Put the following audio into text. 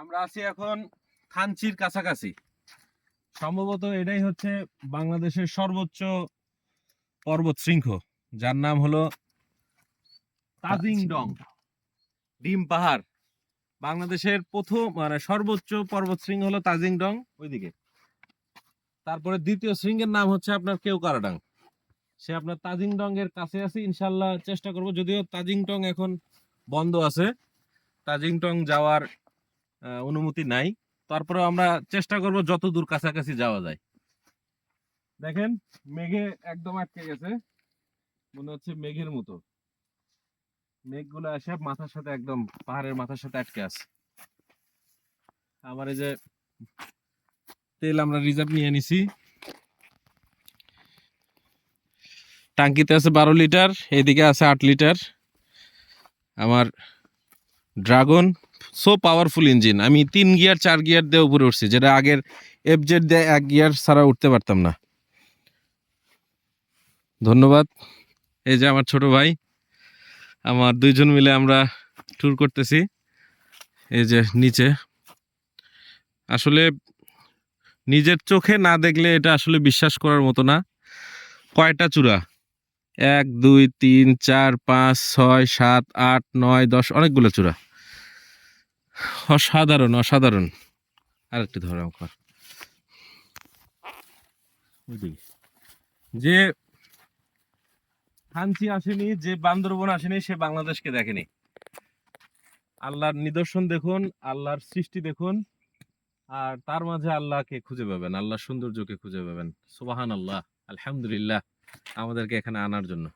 আমরা আছি এখন থানচির কাছাকাছি। সম্ভবত এটাই হচ্ছে বাংলাদেশের সর্বোচ্চ পর্বত শৃঙ্গ, যার নাম হলো তাজিং ডং ডিম পাহাড়। বাংলাদেশের প্রথম সর্বোচ্চ পর্বত শৃঙ্গ হলো তাজিং ডং ওইদিকে। তারপরে দ্বিতীয় শৃঙ্গের নাম হচ্ছে আপনার কেওকারাডাং। সে আপনার তাজিং ডং এর কাছে আছে, ইনশাল্লাহ চেষ্টা করব, যদিও তাজিং ডং এখন বন্ধ আছে, তাজিং ডং যাওয়ার অনুমতি নাই। তারপরে আমরা চেষ্টা করব যত দূর কাছাকাছি যাওয়া যায়। দেখেন মেঘে একদম আটকে গেছে, মনে হচ্ছে মেঘের মতো। মেঘগুলো এসে মাথার সাথে একদম পাহাড়ের মাথার সাথে আটকে আছে। আমার এই যে তেল আমরা রিজার্ভ নিয়ে নিছি, টাঙ্কিতে আছে 12 লিটার, এদিকে আছে 8 লিটার। আমার ড্রাগন সো পাওয়ারফুল ইঞ্জিন, আমি 3 গিয়ার 4 গিয়ার দিয়ে উপরে উঠছি, যেটা আগের এফজেড দিয়ে 1 গিয়ার ছাড়া উঠতে পারতাম না। ধন্যবাদ। এই যে আমার ছোট ভাই, আমার দুইজন মিলে আমরা ট্যুর করতেছি। এই যে নিচে, আসলে নিজের চোখে না দেখলে এটা আসলে বিশ্বাস করার মতো না। কয়টা চূড়া, 1 2 3 4 5 6 7 8 9 10, অনেকগুলো চূড়া। অসাধারণ অসাধারণ। আরেকটি ধরো আমার, যে থানচি আসেনি, যে বান্দরবন আসেনি, সে বাংলাদেশকে দেখেনি। আল্লাহর নিদর্শন দেখুন, আল্লাহর সৃষ্টি দেখুন, আর তার মাঝে আল্লাহকে খুঁজে পাবেন, আল্লাহর সৌন্দর্যকে খুঁজে পাবেন। সুবহানাল্লাহ, আলহামদুলিল্লাহ আমাদেরকে এখানে আনার জন্য।